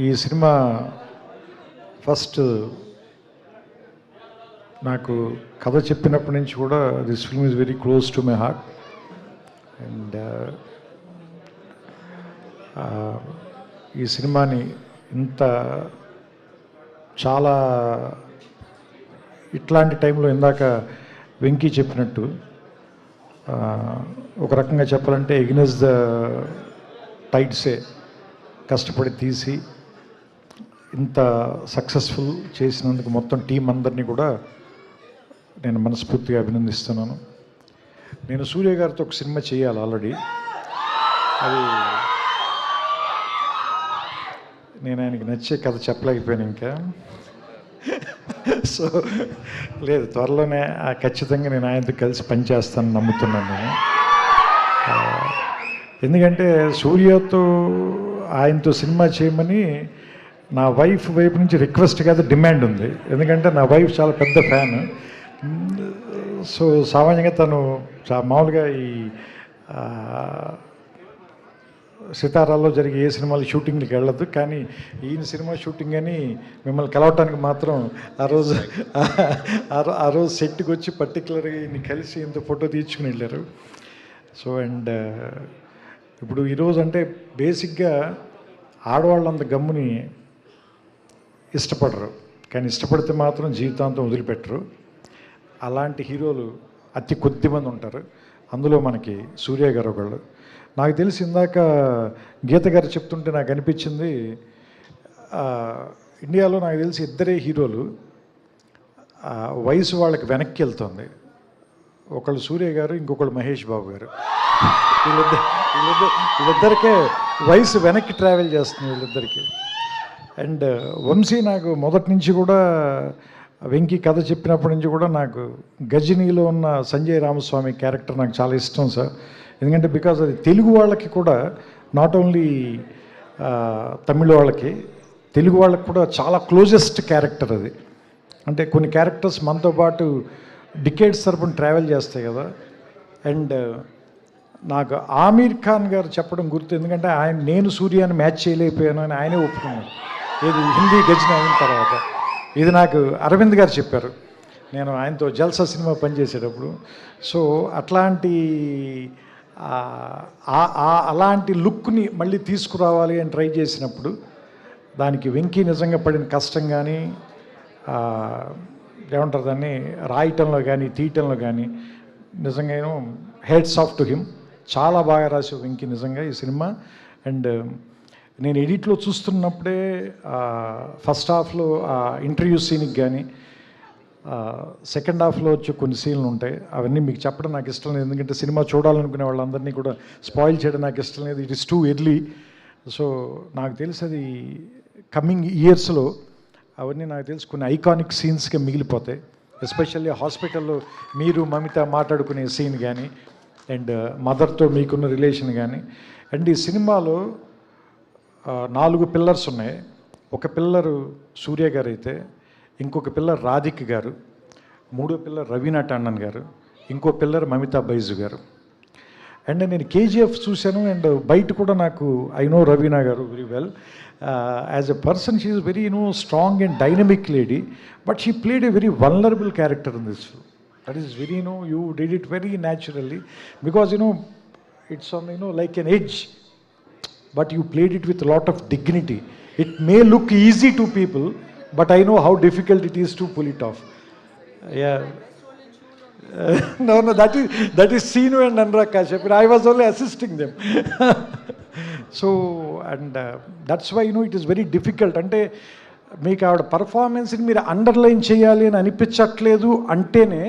ఈ cinema first నాకు కథ చెప్పినప్పటి నుంచి కూడా this film is very close to my heart. And ఈ సినిమాని ఇంత చాలా ఇట్లాంటి టైంలో ఇందాక వెంకీ చెప్పినట్టు ఒక రకంగా చెప్పాలంటే ఎగ్నెస్ ద టైడ్సే కష్టపడి తీసి ఇంత సక్సెస్ఫుల్ చేసినందుకు మొత్తం టీం అందరినీ కూడా నేను మనస్ఫూర్తిగా అభినందిస్తున్నాను. నేను సూర్య గారితో ఒక సినిమా చేయాలి ఆల్రెడీ. అది నేను ఆయనకి నచ్చే కథ చెప్పలేకపోయాను ఇంకా. సో లేదు, త్వరలోనే ఖచ్చితంగా నేను ఆయనతో కలిసి పనిచేస్తాను నమ్ముతున్నాను నేను. ఎందుకంటే సూర్యతో ఆయనతో సినిమా చేయమని నా వైఫ్ వైపు నుంచి రిక్వెస్ట్ కాదు, డిమాండ్ ఉంది. ఎందుకంటే నా వైఫ్ చాలా పెద్ద ఫ్యాన్. సో సామాన్యంగా తను మామూలుగా ఈ సితారాల్లో జరిగే ఏ సినిమాలు షూటింగ్కి వెళ్ళదు, కానీ ఈయన సినిమా షూటింగ్ అని మిమ్మల్ని కలవటానికి మాత్రం ఆ రోజు సెట్కి వచ్చి పర్టికులర్గా ఈయన్ని కలిసి ఇంత ఫోటో తీర్చుకుని వెళ్ళారు. సో అండ్ ఇప్పుడు ఈరోజు అంటే బేసిక్గా ఆడవాళ్ళంత గమ్ముని ఇష్టపడరు, కానీ ఇష్టపడితే మాత్రం జీవితాంతం వదిలిపెట్టరు. అలాంటి హీరోలు అతి కొద్ది మంది ఉంటారు. అందులో మనకి సూర్య గారు ఒకళ్ళు. నాకు తెలిసి ఇందాక గీత గారు చెప్తుంటే నాకు అనిపించింది, ఇండియాలో నాకు తెలిసి ఇద్దరే హీరోలు వయసు వాళ్ళకి వెనక్కి వెళ్తుంది. ఒకళ్ళు సూర్య గారు, ఇంకొకళ్ళు మహేష్ బాబు గారు. వీళ్ళిద్దరికే వయసు వెనక్కి ట్రావెల్ చేస్తుంది వీళ్ళిద్దరికి. అండ్ వంశీ నాకు మొదటి నుంచి కూడా వెంకీ కథ చెప్పినప్పటి నుంచి కూడా నాకు గజనీలో ఉన్న సంజయ్ రామస్వామి క్యారెక్టర్ నాకు చాలా ఇష్టం సార్. ఎందుకంటే బికాజ్ అది తెలుగు వాళ్ళకి కూడా, నాట్ ఓన్లీ తమిళ వాళ్ళకి, తెలుగు వాళ్ళకి కూడా చాలా క్లోజెస్ట్ క్యారెక్టర్ అది. అంటే కొన్ని క్యారెక్టర్స్ మనతో పాటు డికేడ్స్ తరపున ట్రావెల్ చేస్తాయి కదా. అండ్ నాకు ఆమీర్ ఖాన్ గారు చెప్పడం గుర్తు, ఎందుకంటే ఆయన నేను సూర్యాన్ని మ్యాచ్ చేయలేకపోయాను అని ఆయనే ఒప్పుకున్నాడు, ఏది హిందీ గజని అయిన తర్వాత. ఇది నాకు అరవింద్ గారు చెప్పారు, నేను ఆయనతో జల్సా సినిమా పనిచేసేటప్పుడు. సో అలాంటి లుక్ని మళ్ళీ తీసుకురావాలి అని ట్రై చేసినప్పుడు దానికి వెంకీ నిజంగా పడిన కష్టం కానీ, ఏమంటారు దాన్ని, రాయటంలో కానీ తీయటంలో కానీ నిజంగా హెడ్స్ ఆఫ్ టు హిమ్. చాలా బాగా రాసావు వెంకీ నిజంగా ఈ సినిమా. అండ్ నేను ఎడిట్లో చూస్తున్నప్పుడే ఫస్ట్ హాఫ్లో ఇంటర్వ్యూ సీన్కి కానీ, సెకండ్ హాఫ్లో వచ్చే కొన్ని సీన్లు ఉంటాయి, అవన్నీ మీకు చెప్పడం నాకు ఇష్టం లేదు. ఎందుకంటే సినిమా చూడాలనుకునే వాళ్ళందరినీ కూడా స్పాయిల్ చేయడం నాకు ఇష్టం లేదు. It is too early. So నాకు తెలిసి అది కమింగ్ ఇయర్స్లో అవన్నీ నాకు తెలిసి కొన్ని ఐకానిక్ సీన్స్గా మిగిలిపోతాయి. ఎస్పెషల్లీ హాస్పిటల్లో మీరు మమిత మాట్లాడుకునే సీన్ కానీ, అండ్ మదర్తో మీకున్న రిలేషన్ కానీ. అండ్ ఈ సినిమాలో 4 పిల్లర్స్ ఉన్నాయి. ఒక పిల్లరు సూర్య గారు అయితే, ఇంకొక పిల్లర్ రాధిక్ గారు, మూడో పిల్లర్ రవీనా టండన్ గారు, ఇంకో పిల్లర్ మమితా బైజు గారు. అండ్ నేను కేజీఎఫ్ చూశాను. అండ్ బయట కూడా నాకు ఐ నో రవీనా గారు very well. As a person she is very strong and dynamic lady, but she played a very vulnerable character in this film. That is very, you did it very naturally, because it's on, like an edge, but you played it with a lot of dignity. It may look easy to people, but I know how difficult it is to pull it off. Yeah. No, that is Sinu and Anurag Kashyap. I was only assisting them. So, and that's why, it is very difficult. అంటే మీకు ఆవిడ పర్ఫార్మెన్స్ని మీరు underline చేయాలి అని అనిపించట్లేదు అంటేనే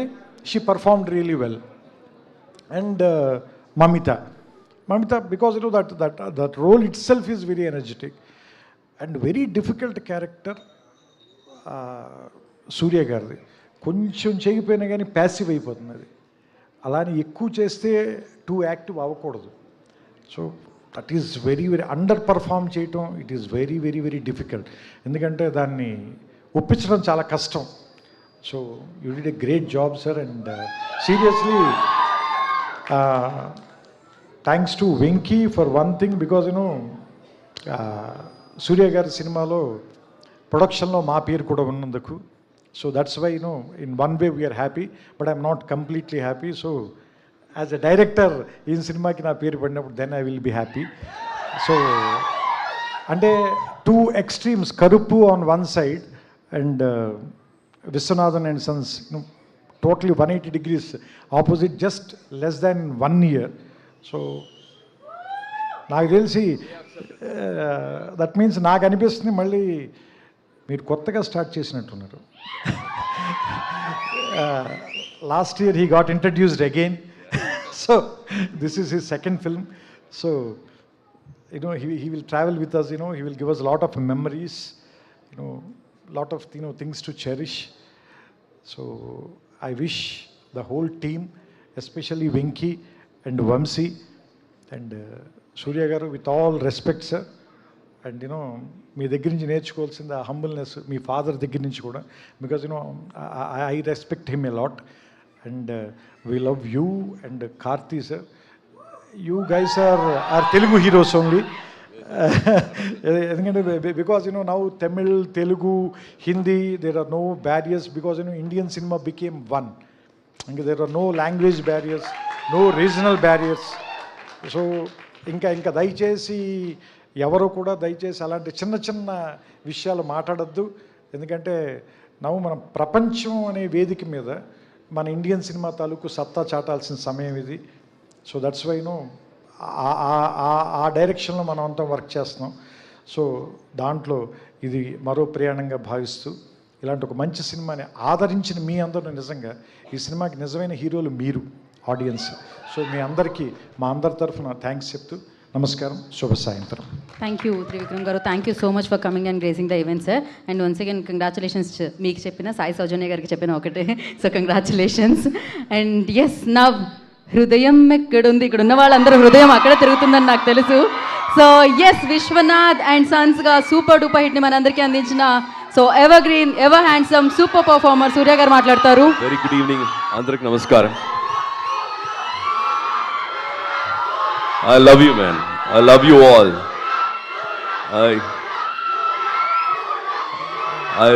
she performed really well. And Mamitha because that role itself is very energetic and very difficult character Surya గారిది. కొంచెం చేయకపోయినా కానీ ప్యాసివ్ అయిపోతుంది అది. అలానే ఎక్కువ చేస్తే టూ యాక్టివ్ అవ్వకూడదు. So that is very underperform చేయటం, it is very very very difficult. ఎందుకంటే దాన్ని ఒప్పించడం చాలా కష్టం. So you did a great job sir. And seriously thanks to Venky for one thing, because Surya గారి సినిమాలో ప్రొడక్షన్లో మా పేరు కూడా ఉన్నందుకు, so that's why in one way we're happy, but I'm not completely happy. So as a director ఈ సినిమాకి నా పేరు పడినప్పుడు then I will be happy. So అంటే 2 extremes, Karuppu on one side and Viswanathan and sons totally 180 degrees opposite, just less than 1 year. So నాకు తెలిసి that means నాకు అనిపిస్తుంది మళ్ళీ మీరు కొత్తగా స్టార్ట్ చేసినట్టున్నారు. Last year he got introduced again, so this is his second film. So he will travel with us, he will give us a lot of memories, lot of things to cherish. So I wish the whole team, especially Venki and Vamsi and Surya garu, with all respect sir, and మీ దగ్గర నుంచి నేర్చుకోవాల్సింది ఆ humbleness మీ father దగ్గర నుంచి కూడా, because I respect him a lot, and we love you and Karthi sir. You guys are Telugu heroes only. Because now Tamil, Telugu, Hindi, there are no barriers, because Indian cinema became one. There are no language barriers, no regional barriers. So ఇంకా దయచేసి ఎవరో కూడా దయచేసి అలాంటి చిన్న చిన్న విషయాలు మాట్లాడద్దు. ఎందుకంటే మనం ప్రపంచం అనే వేదిక మీద మన ఇండియన్ సినిమా తాలూకు సత్తా చాటాల్సిన సమయం ఇది. సో దట్స్ వై ఆ డైరెక్షన్లో మనం అంతా వర్క్ చేస్తున్నాం. సో దాంట్లో ఇది మరో ప్రయాణంగా భావిస్తూ ఇలాంటి ఒక మంచి సినిమాని ఆదరించిన మీ అందరూ, నిజంగా ఈ సినిమాకి నిజమైన హీరోలు మీరు ఆడియన్స్. సో మీ అందరికీ మా అందరి తరఫున థ్యాంక్స్ చెప్తూ నమస్కారం, శుభ సాయంత్రం. థ్యాంక్ యూ త్రివిక్రమ్ గారు, thank you so much for coming and gracing the event sir. And once again congratulations. మీకు చెప్పిన సాయి సౌజన్య గారికి చెప్పిన ఒకటే, సో కంగ్రాచులేషన్స్. అండ్ ఎస్, నా హృదయం ఎక్కడుంది, ఇక్కడ ఉన్న వాళ్ళందరూ హృదయం అక్కడే తిరుగుతుందని నాకు తెలుసు. సో ఎస్, విశ్వనాథ్ అండ్ సన్స్గా సూపర్ డూపర్ హిట్ని మనందరికీ అందించిన so evergreen, ever handsome, super performer Surya గారు మాట్లాడతారు. వెరీ గుడ్ ఈవినింగ్ అందరికి నమస్కారం. I love you, man. I love you all. I